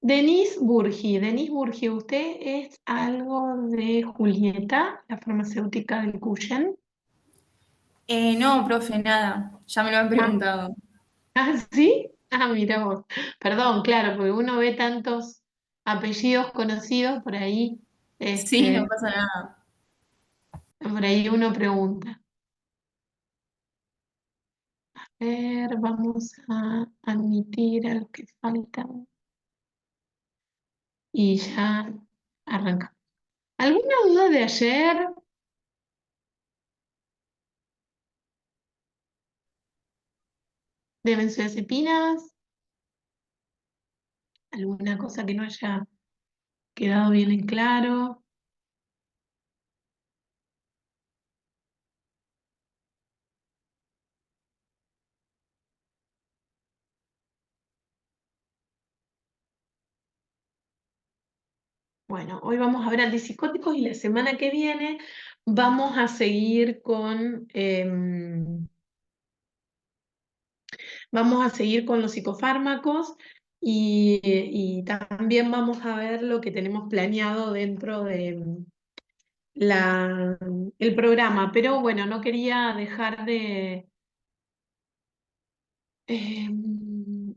Denis Burgi, ¿usted es algo de Julieta, la farmacéutica del Cuyen? No, profe, nada. Ya me lo han Ah, preguntado. ¿sí? Ah, mira vos. Perdón, claro, porque uno ve tantos apellidos conocidos por ahí, Sí, no este, pasa nada. por ahí uno pregunta. A ver, vamos a admitir a los que faltan y ya arranca. ¿Alguna duda de ayer de benzodiazepinas? ¿Alguna cosa que no haya quedado bien en claro? Bueno, hoy vamos a ver antipsicóticos y la semana que viene vamos a seguir con los psicofármacos y también vamos a ver lo que tenemos planeado dentro de el programa. Pero bueno, no quería dejar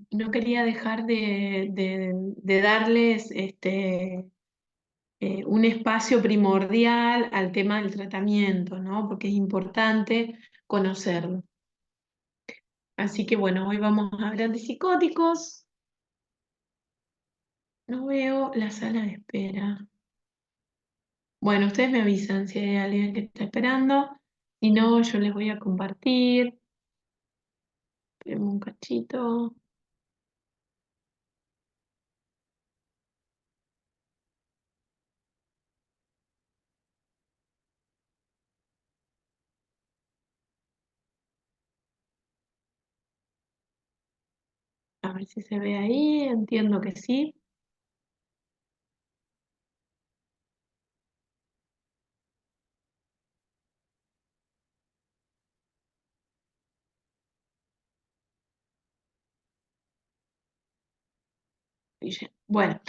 no quería dejar de darles un espacio primordial al tema del tratamiento, ¿no? Porque es importante conocerlo. Así que bueno, hoy vamos a ver antipsicóticos. No veo la sala de espera. Bueno, ustedes me avisan si hay alguien que está esperando. Si no, yo les voy a compartir. Esperen un cachito. A ver si se ve ahí. Entiendo que sí. Bueno,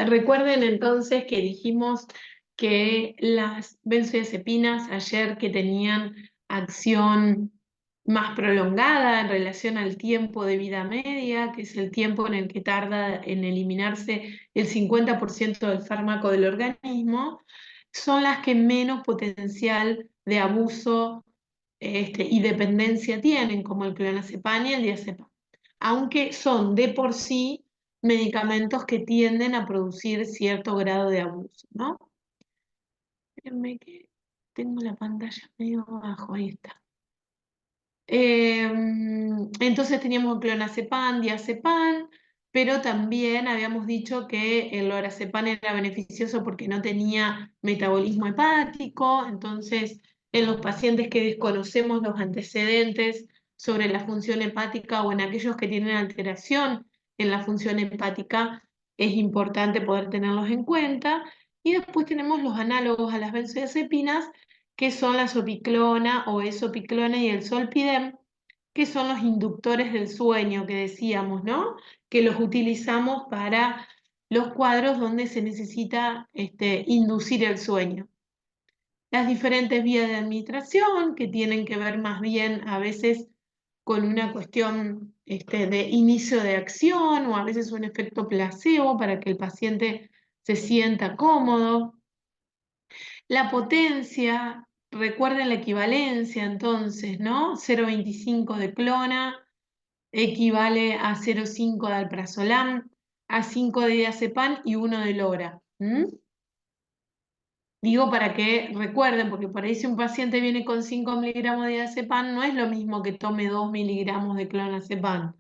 recuerden entonces que dijimos que las benzodiazepinas ayer que tenían acción más prolongada en relación al tiempo de vida media, que es el tiempo en el que tarda en eliminarse el 50% del fármaco del organismo, son las que menos potencial de abuso y dependencia tienen, como el clonazepam y el diazepam, aunque son de por sí medicamentos que tienden a producir cierto grado de abuso, ¿no? Espérenme que tengo la pantalla medio abajo, ahí está. Entonces teníamos clonazepam, diazepam, pero también habíamos dicho que el lorazepam era beneficioso porque no tenía metabolismo hepático. Entonces en los pacientes que desconocemos los antecedentes sobre la función hepática o en aquellos que tienen alteración en la función hepática, es importante poder tenerlos en cuenta. Y después tenemos los análogos a las benzodiazepinas, que son la sopiclona o esopiclona y el solpidem, que son los inductores del sueño que decíamos, ¿no? Que los utilizamos para los cuadros donde se necesita inducir el sueño. Las diferentes vías de administración, que tienen que ver más bien a veces con una cuestión de inicio de acción o a veces un efecto placebo para que el paciente se sienta cómodo. La potencia, recuerden la equivalencia entonces, ¿no? 0,25 de clona equivale a 0,5 de alprazolam, a 5 de diazepam y 1 de lora. Digo para que recuerden, porque por ahí si un paciente viene con 5 miligramos de diazepam, no es lo mismo que tome 2 miligramos de clonazepam.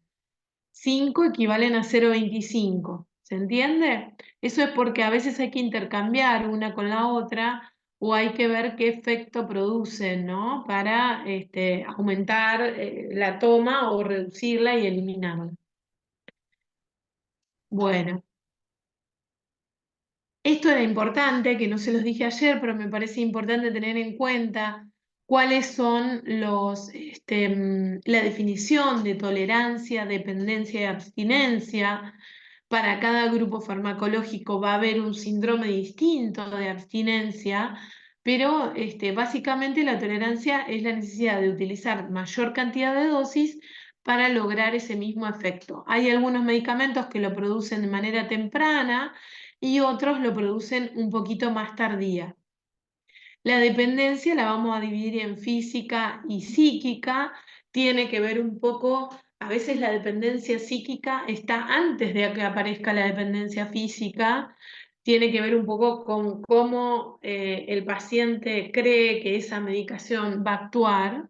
5 equivalen a 0,25. ¿Se entiende? Eso es porque a veces hay que intercambiar una con la otra o hay que ver qué efecto producen, ¿no? Para aumentar la toma o reducirla y eliminarla. Bueno, esto era importante, que no se los dije ayer, pero me parece importante tener en cuenta cuáles son la definición de tolerancia, dependencia y abstinencia, para cada grupo farmacológico va a haber un síndrome distinto de abstinencia, pero básicamente la tolerancia es la necesidad de utilizar mayor cantidad de dosis para lograr ese mismo efecto. Hay algunos medicamentos que lo producen de manera temprana y otros lo producen un poquito más tardía. La dependencia la vamos a dividir en física y psíquica. Tiene que ver un poco, a veces la dependencia psíquica está antes de que aparezca la dependencia física. Tiene que ver un poco con cómo el paciente cree que esa medicación va a actuar.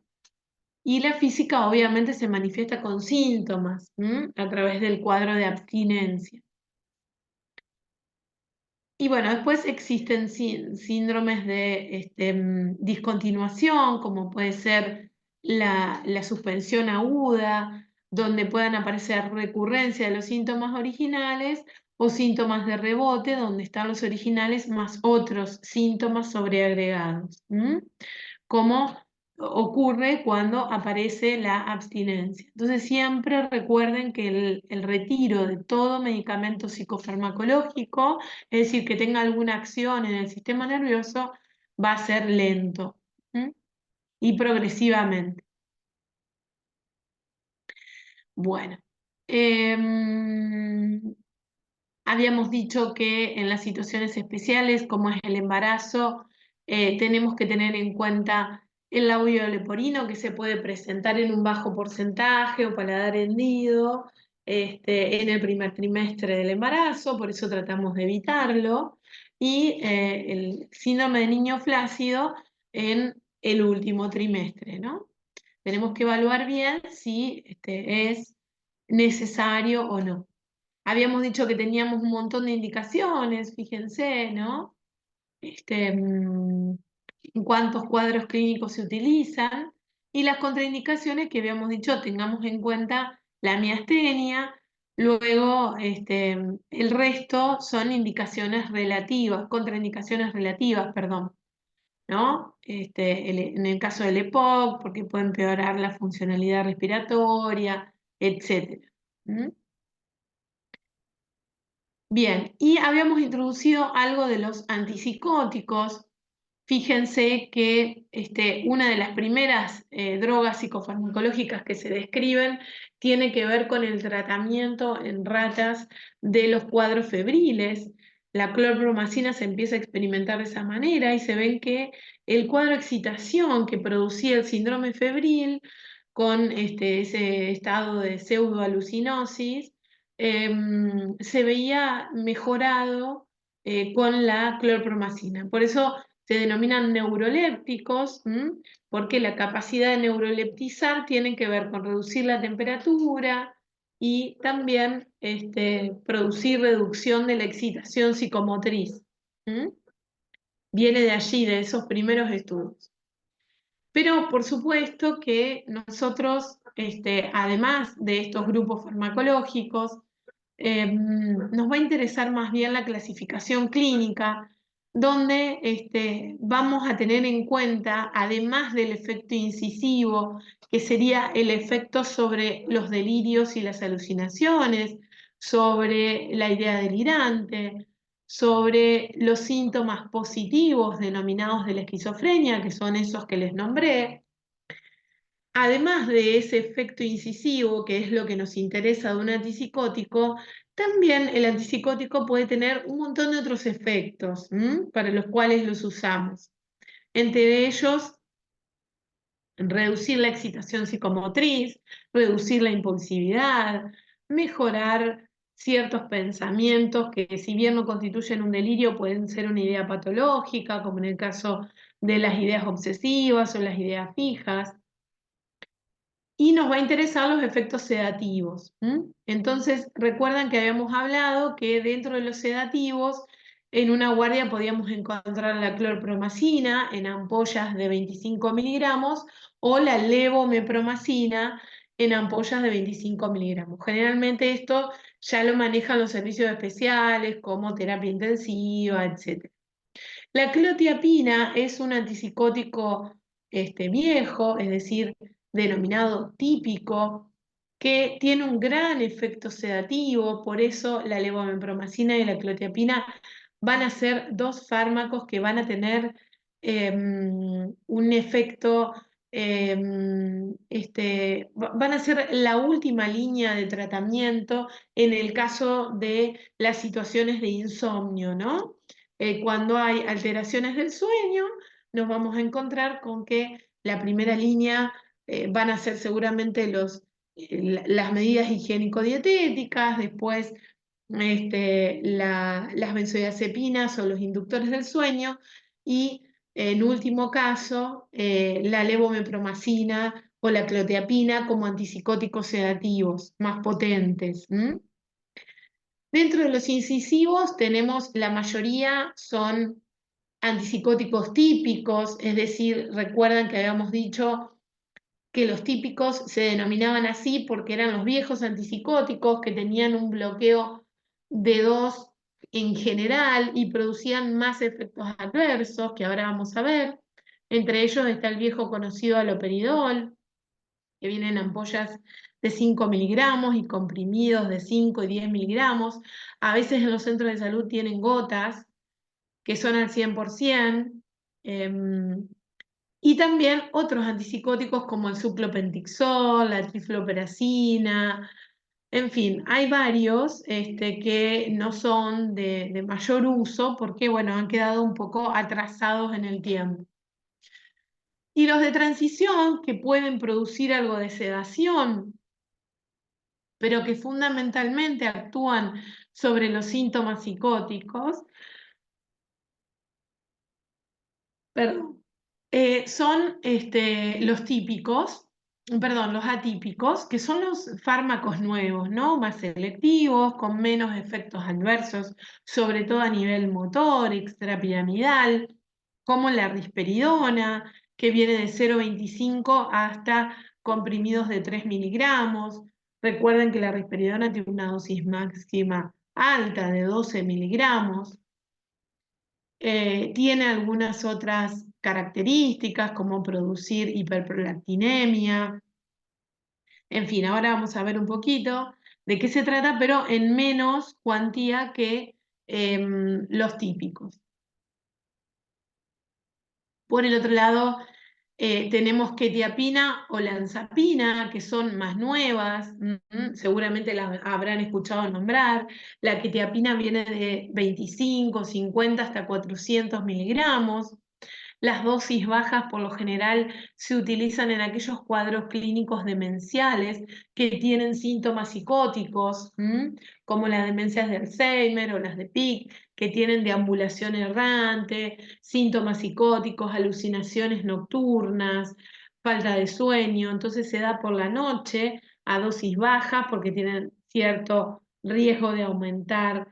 Y la física obviamente se manifiesta con síntomas, a través del cuadro de abstinencia. Y bueno, después existen síndromes de discontinuación, como puede ser la suspensión aguda, donde puedan aparecer recurrencia de los síntomas originales o síntomas de rebote, donde están los originales más otros síntomas sobreagregados. Como ocurre cuando aparece la abstinencia. Entonces siempre recuerden que el retiro de todo medicamento psicofarmacológico, es decir, que tenga alguna acción en el sistema nervioso, va a ser lento y progresivamente. Bueno, habíamos dicho que en las situaciones especiales, como es el embarazo, tenemos que tener en cuenta el labio leporino, que se puede presentar en un bajo porcentaje o paladar hendido en el primer trimestre del embarazo, por eso tratamos de evitarlo, y el síndrome de niño flácido en el último trimestre, ¿no? Tenemos que evaluar bien si es necesario o no. Habíamos dicho que teníamos un montón de indicaciones, fíjense, ¿no? En cuántos cuadros clínicos se utilizan y las contraindicaciones que habíamos dicho, tengamos en cuenta la miastenia, luego el resto son indicaciones relativas, contraindicaciones relativas, perdón, ¿no? En el caso del EPOC, porque puede empeorar la funcionalidad respiratoria, etc. Bien, y habíamos introducido algo de los antipsicóticos. Fíjense que una de las primeras drogas psicofarmacológicas que se describen tiene que ver con el tratamiento en ratas de los cuadros febriles. La clorpromacina se empieza a experimentar de esa manera y se ven que el cuadro de excitación que producía el síndrome febril con ese estado de pseudoalucinosis se veía mejorado con la clorpromacina. Por eso se denominan neurolépticos, porque la capacidad de neuroleptizar tiene que ver con reducir la temperatura y también producir reducción de la excitación psicomotriz. Viene de allí, de esos primeros estudios. Pero por supuesto que nosotros, además de estos grupos farmacológicos, nos va a interesar más bien la clasificación clínica, donde vamos a tener en cuenta, además del efecto incisivo, que sería el efecto sobre los delirios y las alucinaciones, sobre la idea delirante, sobre los síntomas positivos denominados de la esquizofrenia, que son esos que les nombré. Además de ese efecto incisivo, que es lo que nos interesa de un antipsicótico, también el antipsicótico puede tener un montón de otros efectos para los cuales los usamos. Entre ellos, reducir la excitación psicomotriz, reducir la impulsividad, mejorar ciertos pensamientos que, si bien no constituyen un delirio, pueden ser una idea patológica, como en el caso de las ideas obsesivas o las ideas fijas. Y nos va a interesar los efectos sedativos. Entonces, recuerdan que habíamos hablado que dentro de los sedativos, en una guardia podíamos encontrar la clorpromacina en ampollas de 25 miligramos o la levomepromacina en ampollas de 25 miligramos. Generalmente esto ya lo manejan los servicios especiales como terapia intensiva, etc. La clonazepina es un antipsicótico viejo, es decir, denominado típico, que tiene un gran efecto sedativo, por eso la levomepromacina y la clozapina van a ser dos fármacos que van a tener un efecto, van a ser la última línea de tratamiento en el caso de las situaciones de insomnio, ¿no? Cuando hay alteraciones del sueño, nos vamos a encontrar con que la primera línea van a ser seguramente las medidas higiénico-dietéticas, después las benzodiazepinas o los inductores del sueño y en último caso la levomepromacina o la clozapina como antipsicóticos sedativos más potentes. Dentro de los incisivos tenemos la mayoría son antipsicóticos típicos, es decir, recuerdan que habíamos dicho que los típicos se denominaban así porque eran los viejos antipsicóticos que tenían un bloqueo de 2 en general y producían más efectos adversos, que ahora vamos a ver. Entre ellos está el viejo conocido haloperidol, que viene en ampollas de 5 miligramos y comprimidos de 5 y 10 miligramos. A veces en los centros de salud tienen gotas que son al 100%. Y también otros antipsicóticos como el suclopentixol, la trifloperacina, en fin, hay varios que no son de mayor uso porque, bueno, han quedado un poco atrasados en el tiempo. Y los de transición que pueden producir algo de sedación, pero que fundamentalmente actúan sobre los síntomas psicóticos, perdón, son los típicos, perdón, los atípicos, que son los fármacos nuevos, ¿no? Más selectivos, con menos efectos adversos, sobre todo a nivel motor, extrapiramidal, como la risperidona, que viene de 0,25 hasta comprimidos de 3 miligramos. Recuerden que la risperidona tiene una dosis máxima alta de 12 miligramos. Tiene algunas otras características como producir hiperprolactinemia. En fin, ahora vamos a ver un poquito de qué se trata, pero en menos cuantía que los típicos. Por el otro lado, tenemos quetiapina o lanzapina, que son más nuevas, seguramente las habrán escuchado nombrar. La quetiapina viene de 25, 50 hasta 400 miligramos. Las dosis bajas por lo general se utilizan en aquellos cuadros clínicos demenciales que tienen síntomas psicóticos, como las demencias de Alzheimer o las de Pick, que tienen deambulación errante, síntomas psicóticos, alucinaciones nocturnas, falta de sueño. Entonces se da por la noche a dosis bajas porque tienen cierto riesgo de aumentar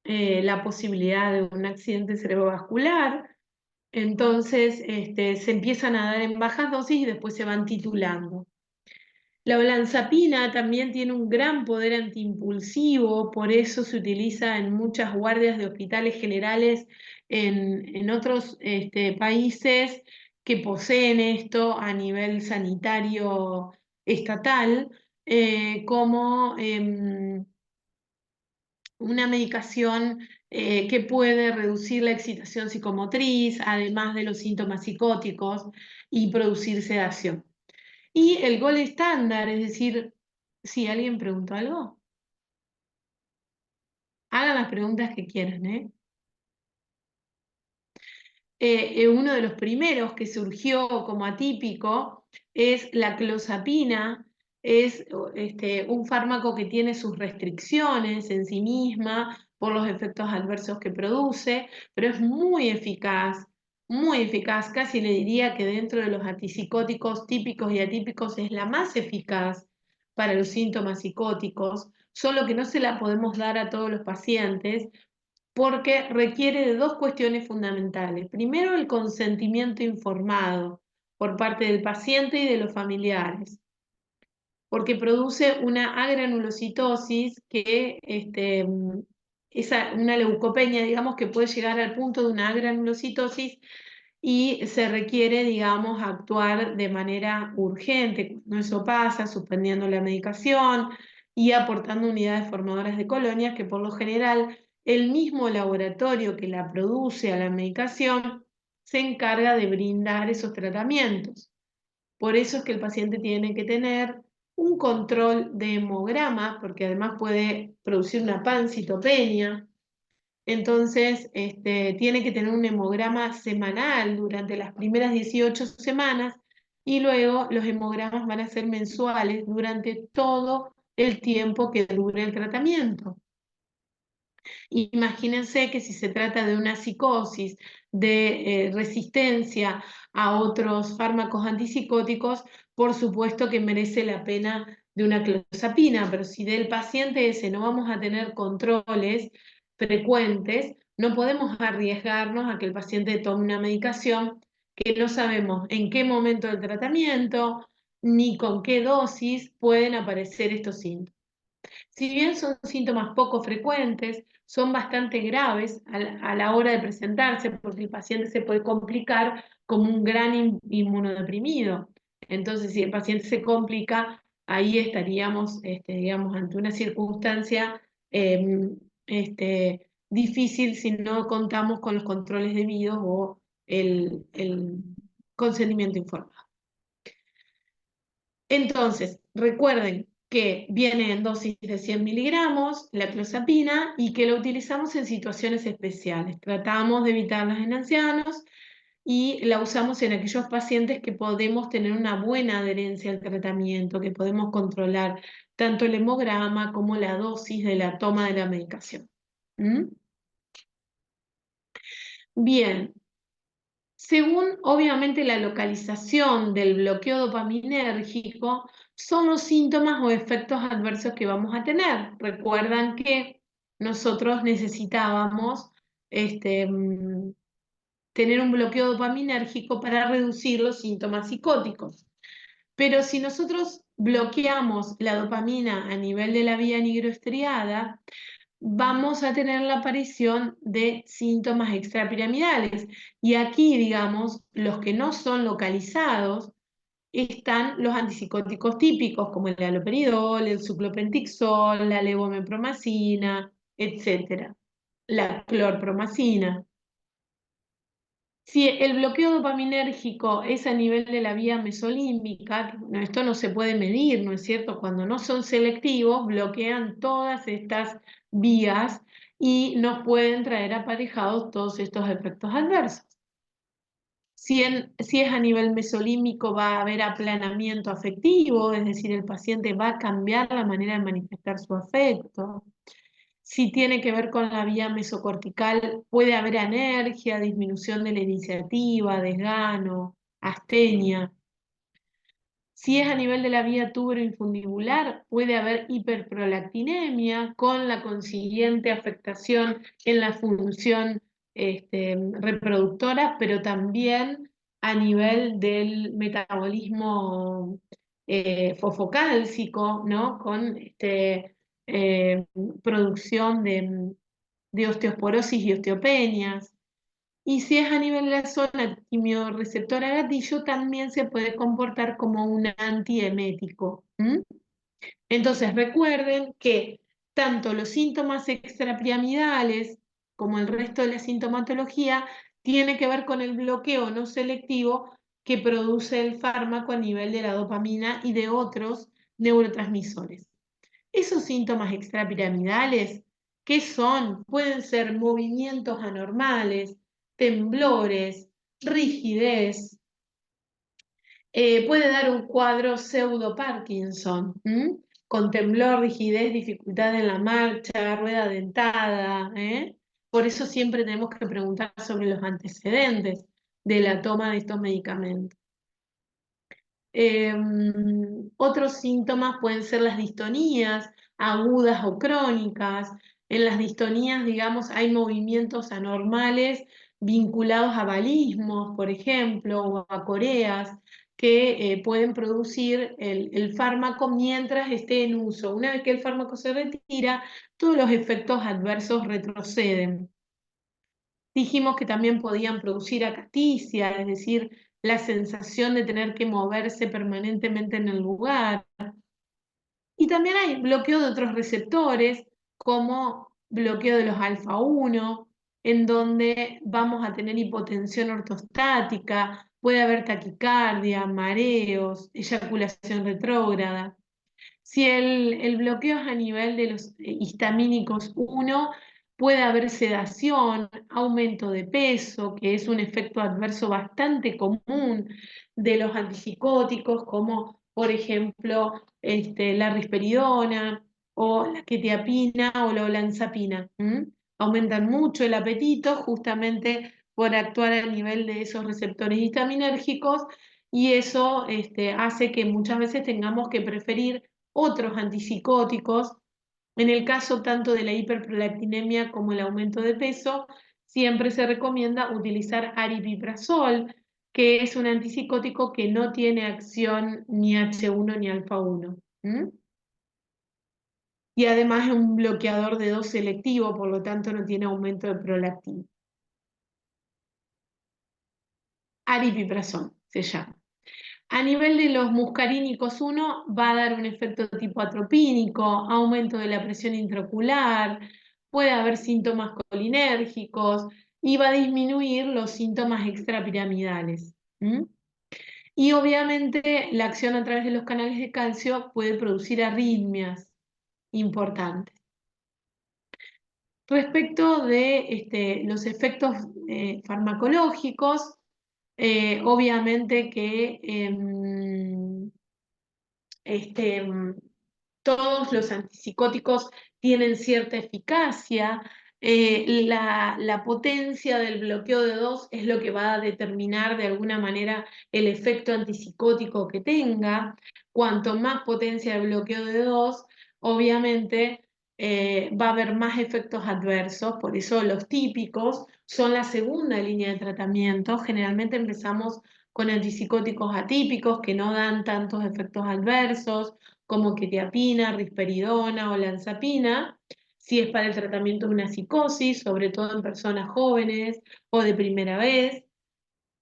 la posibilidad de un accidente cerebrovascular. Entonces se empiezan a dar en bajas dosis y después se van titulando. La olanzapina también tiene un gran poder antiimpulsivo, por eso se utiliza en muchas guardias de hospitales generales en otros países que poseen esto a nivel sanitario estatal, como una medicación que puede reducir la excitación psicomotriz, además de los síntomas psicóticos, y producir sedación. Y el gol estándar, es decir, si alguien preguntó algo, hagan las preguntas que quieran, uno de los primeros que surgió como atípico es la clozapina, es un fármaco que tiene sus restricciones en sí misma por los efectos adversos que produce, pero es muy eficaz, casi le diría que dentro de los antipsicóticos típicos y atípicos es la más eficaz para los síntomas psicóticos, solo que no se la podemos dar a todos los pacientes porque requiere de dos cuestiones fundamentales. Primero, el consentimiento informado por parte del paciente y de los familiares, porque produce una agranulocitosis que una leucopenia, digamos, que puede llegar al punto de una agranulocitosis y se requiere, digamos, actuar de manera urgente. Cuando eso pasa, suspendiendo la medicación y aportando unidades formadoras de colonias, que por lo general el mismo laboratorio que la produce a la medicación se encarga de brindar esos tratamientos. Por eso es que el paciente tiene que tener un control de hemograma, porque además puede producir una pancitopenia. Entonces, tiene que tener un hemograma semanal durante las primeras 18 semanas y luego los hemogramas van a ser mensuales durante todo el tiempo que dure el tratamiento. Imagínense que si se trata de una psicosis, de resistencia a otros fármacos antipsicóticos, por supuesto que merece la pena de una clozapina, pero si del paciente ese no vamos a tener controles frecuentes, no podemos arriesgarnos a que el paciente tome una medicación que no sabemos en qué momento del tratamiento ni con qué dosis pueden aparecer estos síntomas. Si bien son síntomas poco frecuentes, son bastante graves a la hora de presentarse porque el paciente se puede complicar como un gran inmunodeprimido. Entonces, si el paciente se complica, ahí estaríamos, digamos, ante una circunstancia difícil si no contamos con los controles debidos o el consentimiento informado. Entonces, recuerden que viene en dosis de 100 miligramos la clozapina y que la utilizamos en situaciones especiales. Tratamos de evitarlas en ancianos y la usamos en aquellos pacientes que podemos tener una buena adherencia al tratamiento, que podemos controlar tanto el hemograma como la dosis de la toma de la medicación. ¿Mm? Bien, según obviamente la localización del bloqueo dopaminérgico, son los síntomas o efectos adversos que vamos a tener. Recuerdan que nosotros necesitábamos tener un bloqueo dopaminérgico para reducir los síntomas psicóticos. Pero si nosotros bloqueamos la dopamina a nivel de la vía nigroestriada, vamos a tener la aparición de síntomas extrapiramidales. Y aquí, digamos, los que no son localizados están los antipsicóticos típicos, como el haloperidol, el suclopentixol, la levomepromacina, etc. La clorpromacina. Si el bloqueo dopaminérgico es a nivel de la vía mesolímbica, esto no se puede medir, ¿no es cierto? Cuando no son selectivos, bloquean todas estas vías y nos pueden traer aparejados todos estos efectos adversos. Si es a nivel mesolímbico, va a haber aplanamiento afectivo, es decir, el paciente va a cambiar la manera de manifestar su afecto. Si tiene que ver con la vía mesocortical, puede haber anergia, disminución de la iniciativa, desgano, astenia. Si es a nivel de la vía tuberoinfundibular, puede haber hiperprolactinemia con la consiguiente afectación en la función reproductora, pero también a nivel del metabolismo fosfocálcico, ¿no? Con eh, producción de osteosporosis y osteopenias. Y si es a nivel de la zona quimiorreceptora gatillo, también se puede comportar como un antiemético. Entonces recuerden que tanto los síntomas extrapiramidales como el resto de la sintomatología tiene que ver con el bloqueo no selectivo que produce el fármaco a nivel de la dopamina y de otros neurotransmisores. Esos síntomas extrapiramidales, ¿qué son? Pueden ser movimientos anormales, temblores, rigidez, puede dar un cuadro pseudo-Parkinson, con temblor, rigidez, dificultad en la marcha, rueda dentada. Por eso siempre tenemos que preguntar sobre los antecedentes de la toma de estos medicamentos. Otros síntomas pueden ser las distonías agudas o crónicas. En las distonías, digamos, hay movimientos anormales vinculados a balismos, por ejemplo, o a coreas, que pueden producir el fármaco mientras esté en uso. Una vez que el fármaco se retira, todos los efectos adversos retroceden. Dijimos que también podían producir acaticia, es decir, la sensación de tener que moverse permanentemente en el lugar. Y también hay bloqueo de otros receptores, como bloqueo de los alfa 1, en donde vamos a tener hipotensión ortostática, puede haber taquicardia, mareos, eyaculación retrógrada. Si el bloqueo es a nivel de los histamínicos 1, puede haber sedación, aumento de peso, que es un efecto adverso bastante común de los antipsicóticos, como por ejemplo la risperidona o la quetiapina o la olanzapina. Aumentan mucho el apetito justamente por actuar a nivel de esos receptores histaminérgicos y eso hace que muchas veces tengamos que preferir otros antipsicóticos. En el caso tanto de la hiperprolactinemia como el aumento de peso, siempre se recomienda utilizar aripiprazol, que es un antipsicótico que no tiene acción ni H1 ni alfa 1. Y además es un bloqueador de 2 selectivo, por lo tanto no tiene aumento de prolactina. Aripiprazol se llama. A nivel de los muscarínicos 1 va a dar un efecto tipo atropínico, aumento de la presión intraocular, puede haber síntomas colinérgicos y va a disminuir los síntomas extrapiramidales. Y obviamente la acción a través de los canales de calcio puede producir arritmias importantes. Respecto de los efectos farmacológicos, obviamente que todos los antipsicóticos tienen cierta eficacia. La potencia del bloqueo de 2 es lo que va a determinar de alguna manera el efecto antipsicótico que tenga. Cuanto más potencia de bloqueo de 2, obviamente va a haber más efectos adversos, por eso los típicos son la segunda línea de tratamiento. Generalmente empezamos con antipsicóticos atípicos que no dan tantos efectos adversos, como quetiapina, risperidona o olanzapina, si es para el tratamiento de una psicosis, sobre todo en personas jóvenes o de primera vez.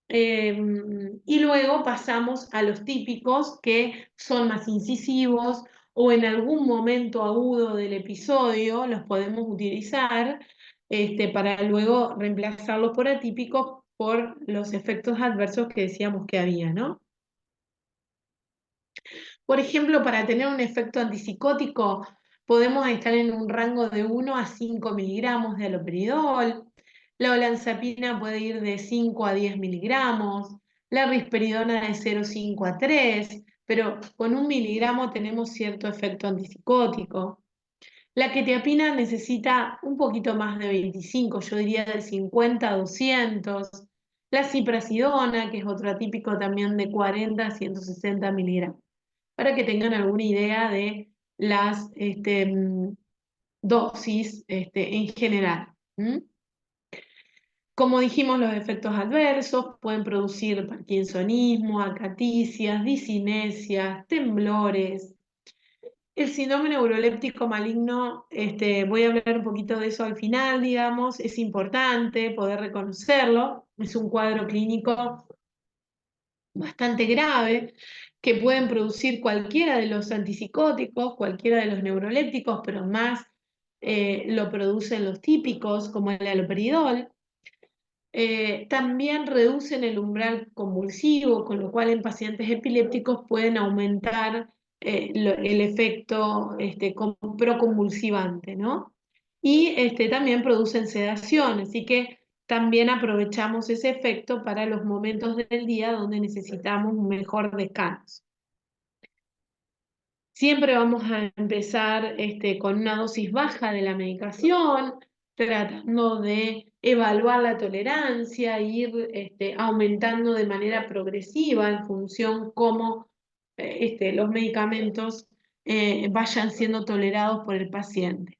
Y luego pasamos a los típicos que son más incisivos o en algún momento agudo del episodio los podemos utilizar para luego reemplazarlos por atípicos por los efectos adversos que decíamos que había, ¿no? Por ejemplo, para tener un efecto antipsicótico, podemos estar en un rango de 1 a 5 miligramos de haloperidol. La olanzapina puede ir de 5 a 10 miligramos. La risperidona de 0,5 a 3, pero con 1 miligramo tenemos cierto efecto antipsicótico. La quetiapina necesita un poquito más de 25, yo diría de 50 a 200. La ciprasidona, que es otro atípico también de 40 a 160 miligramos, para que tengan alguna idea de las dosis en general. Como dijimos, los efectos adversos pueden producir parkinsonismo, acaticias, discinesias, temblores. El síndrome neuroléptico maligno, voy a hablar un poquito de eso al final, digamos, es importante poder reconocerlo, es un cuadro clínico bastante grave que pueden producir cualquiera de los antipsicóticos, cualquiera de los neurolépticos, pero más lo producen los típicos, como el haloperidol. También reducen el umbral convulsivo, con lo cual en pacientes epilépticos pueden aumentar el efecto proconvulsivante, ¿no? Y también producen sedación, así que también aprovechamos ese efecto para los momentos del día donde necesitamos un mejor descanso. Siempre vamos a empezar con una dosis baja de la medicación, tratando de evaluar la tolerancia, ir aumentando de manera progresiva en función cómo los medicamentos vayan siendo tolerados por el paciente.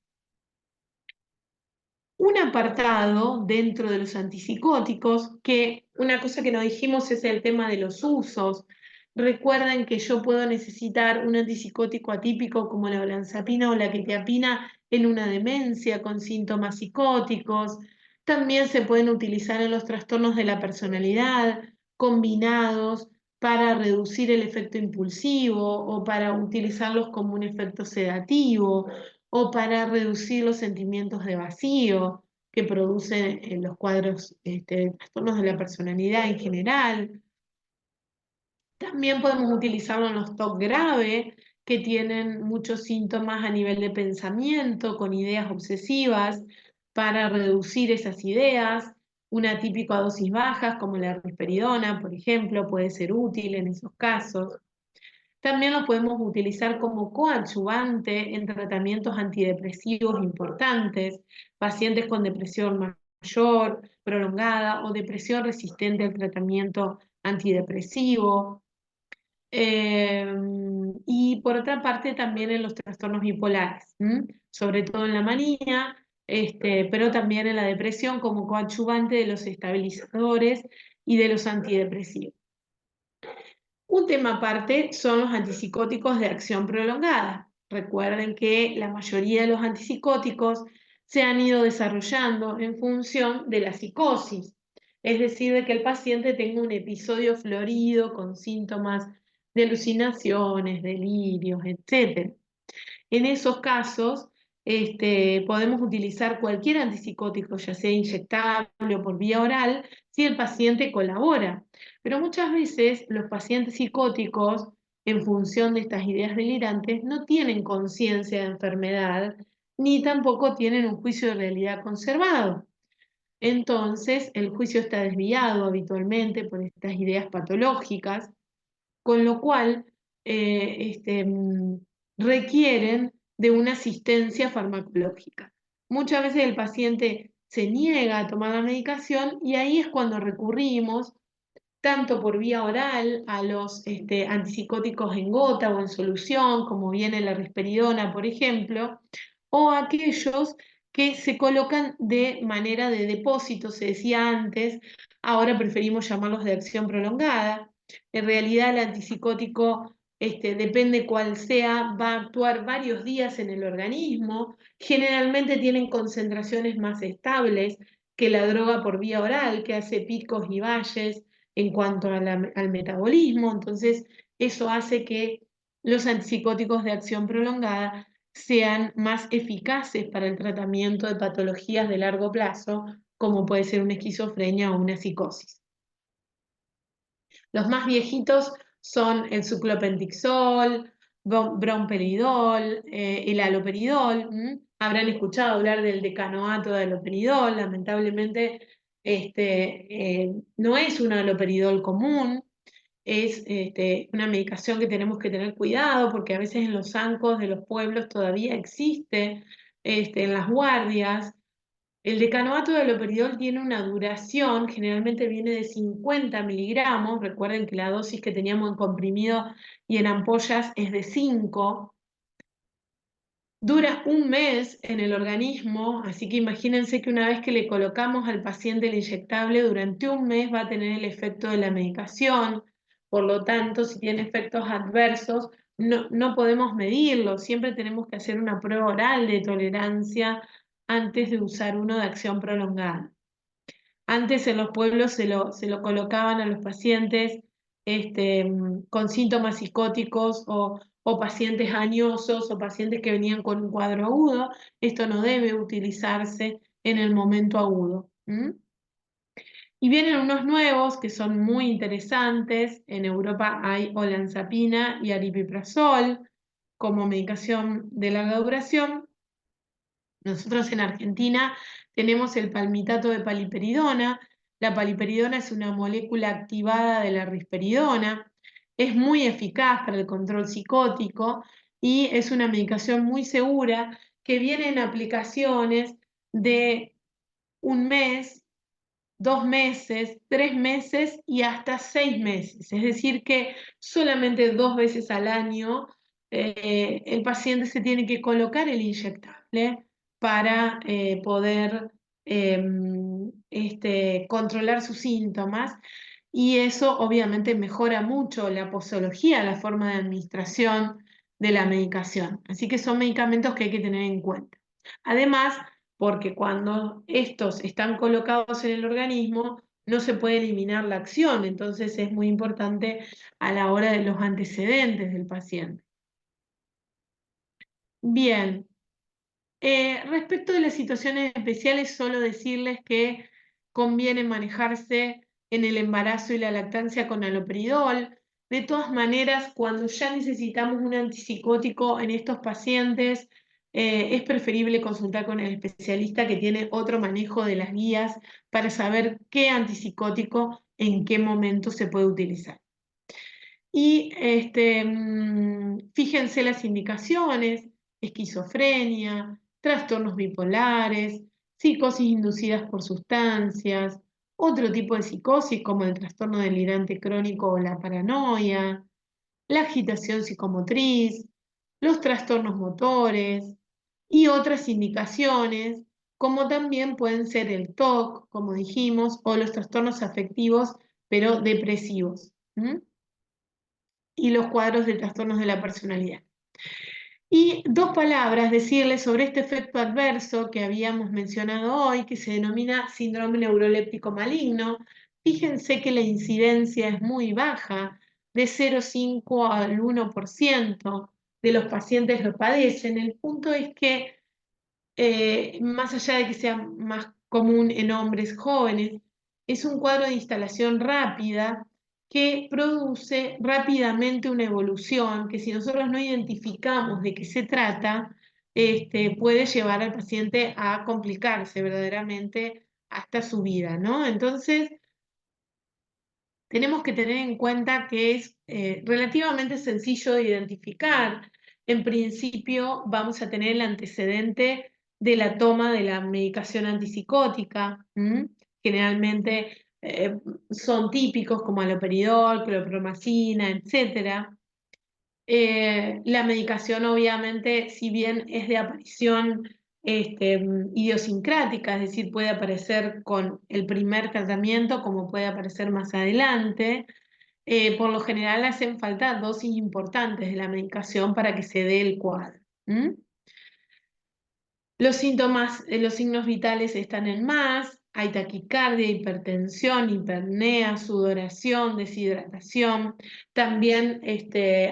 Un apartado dentro de los antipsicóticos, que una cosa que no dijimos es el tema de los usos. Recuerden que yo puedo necesitar un antipsicótico atípico como la olanzapina o la quetiapina en una demencia con síntomas psicóticos. También se pueden utilizar en los trastornos de la personalidad, combinados para reducir el efecto impulsivo o para utilizarlos como un efecto sedativo o para reducir los sentimientos de vacío que producen los cuadros trastornos de la personalidad en general. También podemos utilizarlo en los TOC grave, que tienen muchos síntomas a nivel de pensamiento, con ideas obsesivas, para reducir esas ideas. Una típica a dosis bajas, como la risperidona, por ejemplo, puede ser útil en esos casos. También lo podemos utilizar como coadyuvante en tratamientos antidepresivos importantes, pacientes con depresión mayor, prolongada o depresión resistente al tratamiento antidepresivo. Y por otra parte también en los trastornos bipolares, sobre todo en la manía, pero también en la depresión como coadyuvante de los estabilizadores y de los antidepresivos. Un tema aparte son los antipsicóticos de acción prolongada. Recuerden que la mayoría de los antipsicóticos se han ido desarrollando en función de la psicosis, es decir, de que el paciente tenga un episodio florido con síntomas de alucinaciones, delirios, etc. En esos casos, podemos utilizar cualquier antipsicótico, ya sea inyectable o por vía oral, si el paciente colabora. Pero muchas veces los pacientes psicóticos, en función de estas ideas delirantes, no tienen conciencia de enfermedad, ni tampoco tienen un juicio de realidad conservado. Entonces, el juicio está desviado habitualmente por estas ideas patológicas, con lo cual requieren de una asistencia farmacológica. Muchas veces el paciente se niega a tomar la medicación y ahí es cuando recurrimos tanto por vía oral a los antipsicóticos en gota o en solución, como viene la risperidona, por ejemplo, o aquellos que se colocan de manera de depósito, se decía antes, ahora preferimos llamarlos de acción prolongada. En realidad el antipsicótico, depende cuál sea, va a actuar varios días en el organismo, generalmente tienen concentraciones más estables que la droga por vía oral, que hace picos y valles en cuanto al metabolismo, entonces eso hace que los antipsicóticos de acción prolongada sean más eficaces para el tratamiento de patologías de largo plazo, como puede ser una esquizofrenia o una psicosis. Los más viejitos son el suclopentixol, bromperidol, el haloperidol. Habrán escuchado hablar del decanoato de haloperidol, lamentablemente no es un haloperidol común, es una medicación que tenemos que tener cuidado porque a veces en los zancos de los pueblos todavía existe, en las guardias. El decanoato de haloperidol tiene una duración, generalmente viene de 50 miligramos, recuerden que la dosis que teníamos en comprimido y en ampollas es de 5, dura un mes en el organismo, así que imagínense que una vez que le colocamos al paciente el inyectable, durante un mes va a tener el efecto de la medicación, por lo tanto, si tiene efectos adversos, no podemos medirlo, siempre tenemos que hacer una prueba oral de tolerancia antes de usar uno de acción prolongada. Antes en los pueblos se lo colocaban a los pacientes con síntomas psicóticos o pacientes añosos o pacientes que venían con un cuadro agudo. Esto no debe utilizarse en el momento agudo. Y vienen unos nuevos que son muy interesantes. En Europa hay olanzapina y aripiprazol como medicación de larga duración. Nosotros en Argentina tenemos el palmitato de paliperidona. La paliperidona es una molécula activada de la risperidona. Es muy eficaz para el control psicótico y es una medicación muy segura que viene en aplicaciones de un mes, 2 meses, 3 meses y hasta 6 meses. Es decir, que solamente 2 veces al año el paciente se tiene que colocar el inyectable para poder controlar sus síntomas. Y eso obviamente mejora mucho la posología, la forma de administración de la medicación. Así que son medicamentos que hay que tener en cuenta. Además, porque cuando estos están colocados en el organismo, no se puede eliminar la acción, entonces es muy importante a la hora de los antecedentes del paciente. Bien, respecto de las situaciones especiales, solo decirles que conviene manejarse en el embarazo y la lactancia con haloperidol. De todas maneras, cuando ya necesitamos un antipsicótico en estos pacientes, es preferible consultar con el especialista que tiene otro manejo de las guías para saber qué antipsicótico en qué momento se puede utilizar. Y fíjense las indicaciones: esquizofrenia, trastornos bipolares, psicosis inducidas por sustancias, otro tipo de psicosis como el trastorno delirante crónico o la paranoia, la agitación psicomotriz, los trastornos motores y otras indicaciones como también pueden ser el TOC, como dijimos, o los trastornos afectivos pero depresivos. Y los cuadros de trastornos de la personalidad. Y dos palabras decirles sobre este efecto adverso que habíamos mencionado hoy, que se denomina síndrome neuroléptico maligno. Fíjense que la incidencia es muy baja, de 0,5 al 1% de los pacientes lo padecen. El punto es que, más allá de que sea más común en hombres jóvenes, es un cuadro de instalación rápida que produce rápidamente una evolución que, si nosotros no identificamos de qué se trata, puede llevar al paciente a complicarse verdaderamente hasta su vida, ¿no? Entonces, tenemos que tener en cuenta que es relativamente sencillo de identificar. En principio, vamos a tener el antecedente de la toma de la medicación antipsicótica. Generalmente son típicos como haloperidol, clorpromacina, etc. La medicación, obviamente, si bien es de aparición idiosincrática, es decir, puede aparecer con el primer tratamiento como puede aparecer más adelante, por lo general hacen falta dosis importantes de la medicación para que se dé el cuadro. Los síntomas, los signos vitales están en más: hay taquicardia, hipertensión, hipernea, sudoración, deshidratación. También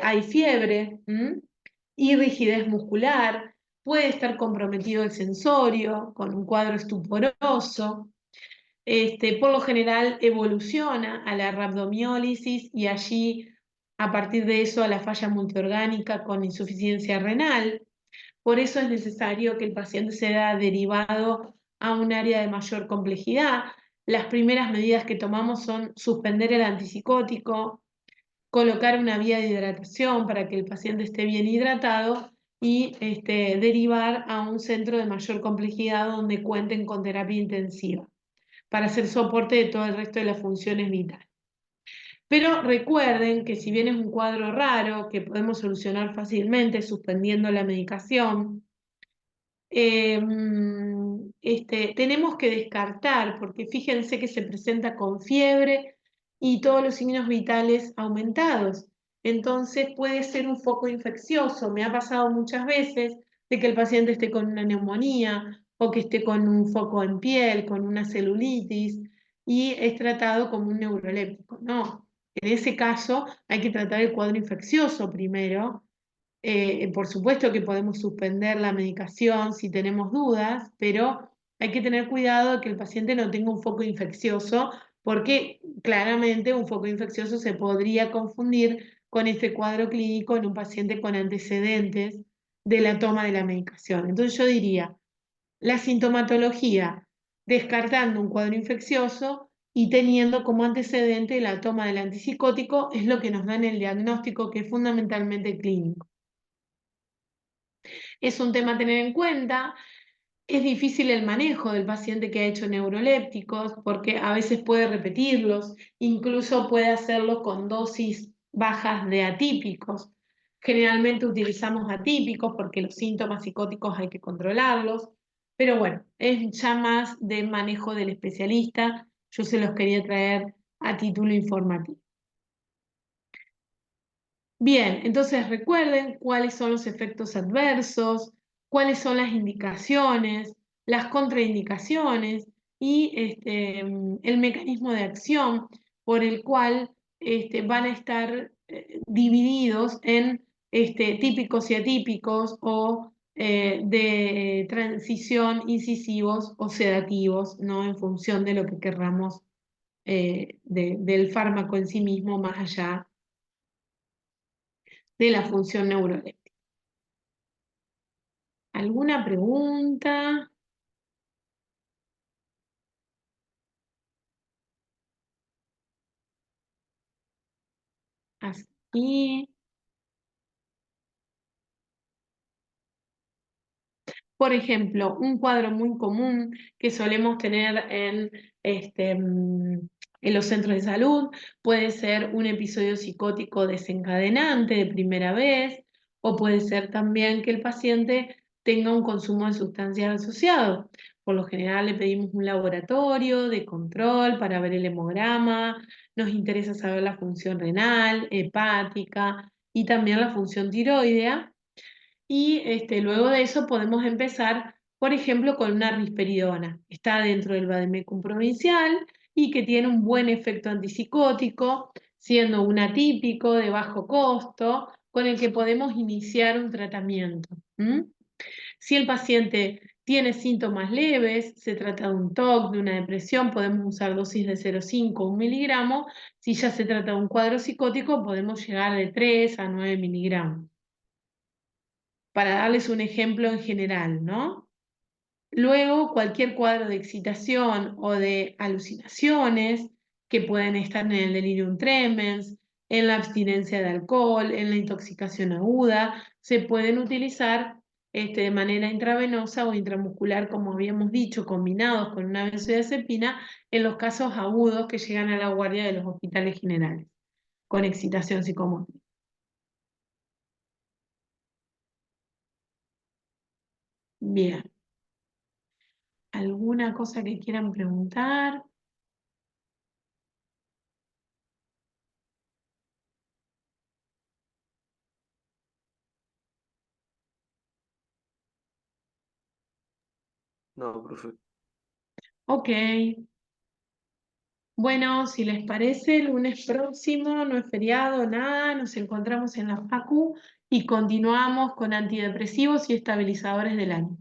hay fiebre y rigidez muscular. Puede estar comprometido el sensorio con un cuadro estuporoso. Por lo general evoluciona a la rhabdomiólisis y allí, a partir de eso, a la falla multiorgánica con insuficiencia renal. Por eso es necesario que el paciente sea derivado a un área de mayor complejidad. Las primeras medidas que tomamos son suspender el antipsicótico, colocar una vía de hidratación para que el paciente esté bien hidratado y derivar a un centro de mayor complejidad donde cuenten con terapia intensiva para hacer soporte de todo el resto de las funciones vitales. Pero recuerden que, si bien es un cuadro raro que podemos solucionar fácilmente suspendiendo la medicación, tenemos que descartar, porque fíjense que se presenta con fiebre y todos los signos vitales aumentados. Entonces puede ser un foco infeccioso. Me ha pasado muchas veces de que el paciente esté con una neumonía o que esté con un foco en piel, con una celulitis, y es tratado como un neuroléptico. No, en ese caso hay que tratar el cuadro infeccioso primero. Por supuesto que podemos suspender la medicación si tenemos dudas, pero hay que tener cuidado de que el paciente no tenga un foco infeccioso, porque claramente un foco infeccioso se podría confundir con este cuadro clínico en un paciente con antecedentes de la toma de la medicación. Entonces yo diría, la sintomatología, descartando un cuadro infeccioso y teniendo como antecedente la toma del antipsicótico, es lo que nos da en el diagnóstico, que es fundamentalmente clínico. Es un tema a tener en cuenta. Es difícil el manejo del paciente que ha hecho neurolépticos, porque a veces puede repetirlos, incluso puede hacerlo con dosis bajas de atípicos. Generalmente utilizamos atípicos porque los síntomas psicóticos hay que controlarlos, pero bueno, es ya más de manejo del especialista. Yo se los quería traer a título informativo. Bien, entonces recuerden cuáles son los efectos adversos, cuáles son las indicaciones, las contraindicaciones y el mecanismo de acción por el cual van a estar divididos en típicos y atípicos o de transición, incisivos o sedativos, ¿no? En función de lo que querramos del fármaco en sí mismo, más allá de la función neuroléptica. ¿Alguna pregunta? Así. Por ejemplo, un cuadro muy común que solemos tener en los centros de salud puede ser un episodio psicótico desencadenante de primera vez, o puede ser también que el paciente tenga un consumo de sustancias asociado. Por lo general le pedimos un laboratorio de control para ver el hemograma, nos interesa saber la función renal, hepática y también la función tiroidea. Y luego de eso podemos empezar, por ejemplo, con una risperidona. Está dentro del vademecum provincial y que tiene un buen efecto antipsicótico, siendo un atípico de bajo costo, con el que podemos iniciar un tratamiento. Si el paciente tiene síntomas leves, se trata de un TOC, de una depresión, podemos usar dosis de 0,5 o 1 miligramo. Si ya se trata de un cuadro psicótico, podemos llegar de 3 a 9 miligramos, para darles un ejemplo en general, ¿no? Luego, cualquier cuadro de excitación o de alucinaciones que pueden estar en el delirium tremens, en la abstinencia de alcohol, en la intoxicación aguda, se pueden utilizar de manera intravenosa o intramuscular, como habíamos dicho, combinados con una benzodiazepina en los casos agudos que llegan a la guardia de los hospitales generales, con excitación psicomotriz. Bien. ¿Alguna cosa que quieran preguntar? No, profe. Ok. Bueno, si les parece, el lunes próximo, no es feriado, nada, nos encontramos en la FACU y continuamos con antidepresivos y estabilizadores del ánimo.